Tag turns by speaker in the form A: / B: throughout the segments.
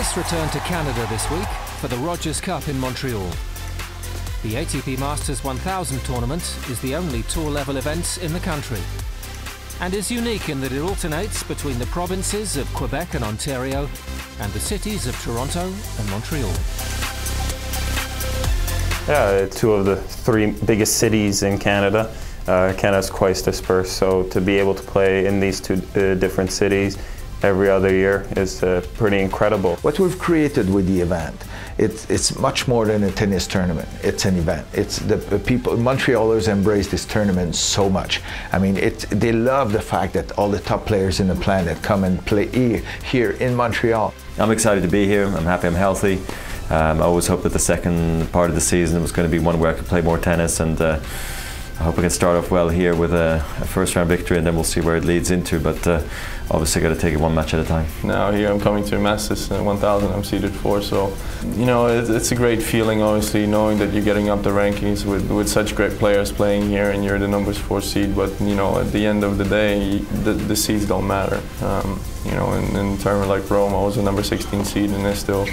A: Tennis returned to Canada this week for the Rogers Cup in Montreal. The ATP Masters 1000 tournament is the only tour-level event in the country and is unique in that it alternates between the provinces of Quebec and Ontario and the cities of Toronto and Montreal.
B: Yeah, it's two of the three biggest cities in Canada. Canada's quite dispersed, so to be able to play in these two different cities every other year is pretty incredible.
C: What we've created with the event, it's much more than a tennis tournament. It's an event. It's the people, Montrealers embrace this tournament so much. I mean, they love the fact that all the top players in the planet come and play here in Montreal.
D: I'm excited to be here. I'm happy I'm healthy. I always hoped that the second part of the season was going to be one where I could play more tennis, and I hope I can start off well here with a first round victory, and then we'll see where it leads into, but obviously got to take it one match at a time.
E: Now here I'm coming to Masters 1000, I'm seeded 4, so you know it's a great feeling, obviously, knowing that you're getting up the rankings with such great players playing here and you're the number 4 seed, but you know at the end of the day the seeds don't matter. You know, in a tournament like Rome I was a number 16 seed and I still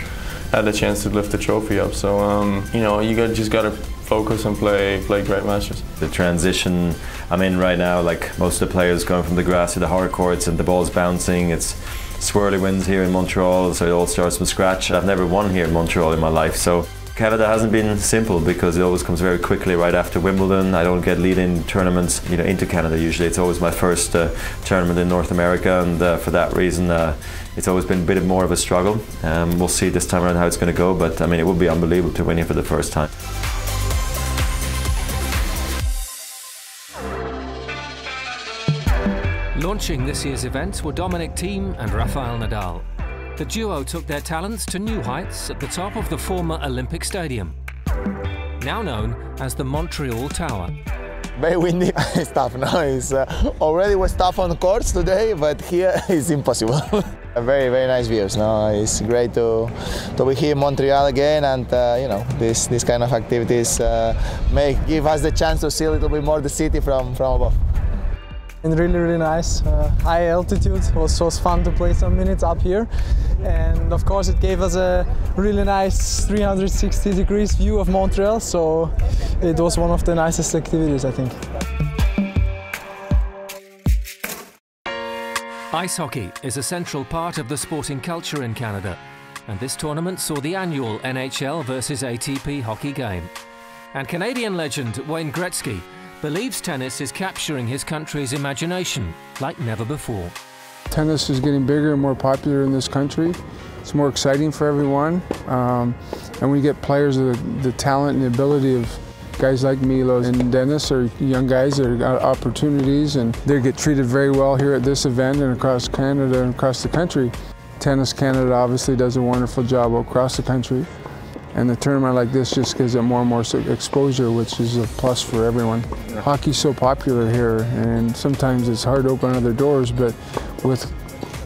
E: had a chance to lift the trophy up, so you know you just got to focus and play great matches.
D: The transition I'm in right now, like most of the players going from the grass to the hard courts and the ball's bouncing, it's swirly winds here in Montreal, so it all starts from scratch. I've never won here in Montreal in my life, so Canada hasn't been simple because it always comes very quickly right after Wimbledon. I don't get lead-in tournaments, you know, into Canada usually. It's always my first tournament in North America, and for that reason it's always been a bit more of a struggle. We'll see this time around how it's going to go, but I mean it would be unbelievable to win here for the first time.
A: Launching this year's event were Dominic Thiem and Rafael Nadal. The duo took their talents to new heights at the top of the former Olympic Stadium, now known as the Montreal Tower.
F: Very windy stuff now. It's already was tough on the courts today, but here it's impossible. Very, very nice views. No, it's great to be here in Montreal again, and you know, this kind of activities give us the chance to see a little bit more the city from above.
G: And really nice. High altitude, was fun to play some minutes up here, and of course it gave us a really nice 360 degrees view of Montreal, so it was one of the nicest activities, I think.
A: Ice hockey is a central part of the sporting culture in Canada, and this tournament saw the annual NHL versus ATP hockey game. And Canadian legend Wayne Gretzky believes tennis is capturing his country's imagination like never before.
H: Tennis is getting bigger and more popular in this country. It's more exciting for everyone, and we get players with the talent and the ability of guys like Milos and Denis, or young guys that got opportunities, and they get treated very well here at this event and across Canada and across the country. Tennis Canada obviously does a wonderful job across the country, and the tournament like this just gives it more and more exposure, which is a plus for everyone. Hockey's so popular here, and sometimes it's hard to open other doors, but with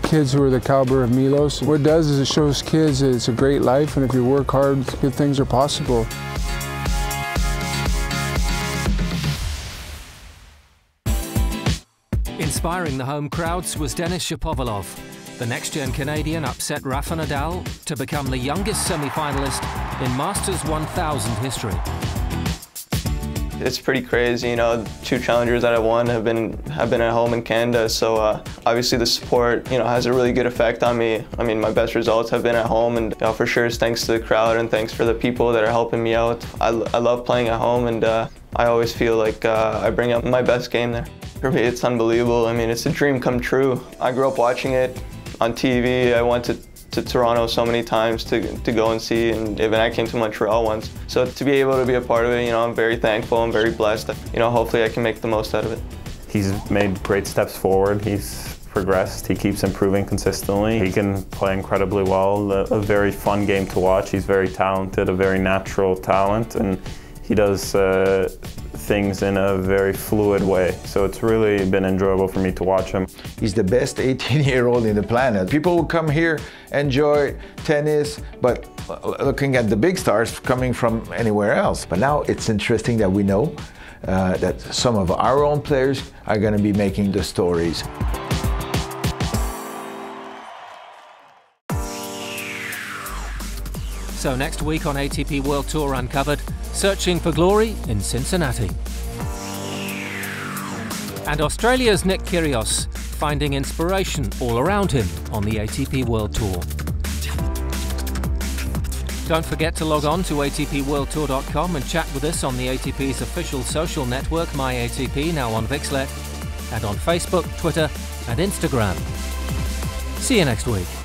H: kids who are the caliber of Milos, what it does is it shows kids that it's a great life, and if you work hard, good things are possible.
A: Inspiring the home crowds was Denis Shapovalov. The next-gen Canadian upset Rafa Nadal to become the youngest semi-finalist in Masters 1000 history.
E: It's pretty crazy, you know. 2 challengers that I won have been at home in Canada, so obviously the support, you know, has a really good effect on me. I mean, my best results have been at home, and you know, for sure it's thanks to the crowd and thanks for the people that are helping me out. I love playing at home, and I always feel like I bring out my best game there. For me, it's unbelievable. I mean, it's a dream come true. I grew up watching it on TV. I went to Toronto so many times to go and see, and even I came to Montreal once. So to be able to be a part of it, you know, I'm very thankful, I'm very blessed. You know, hopefully I can make the most out of it.
B: He's made great steps forward. He's progressed. He keeps improving consistently. He can play incredibly well. A very fun game to watch. He's very talented, a very natural talent, and he does things in a very fluid way. So it's really been enjoyable for me to watch him.
C: He's the best 18-year-old in the planet. People will come here, enjoy tennis, but looking at the big stars coming from anywhere else. But now it's interesting that we know that some of our own players are going to be making the stories.
A: So next week on ATP World Tour Uncovered, searching for glory in Cincinnati. And Australia's Nick Kyrgios finding inspiration all around him on the ATP World Tour. Don't forget to log on to atpworldtour.com and chat with us on the ATP's official social network, MyATP, now on Vixlet, and on Facebook, Twitter and Instagram. See you next week.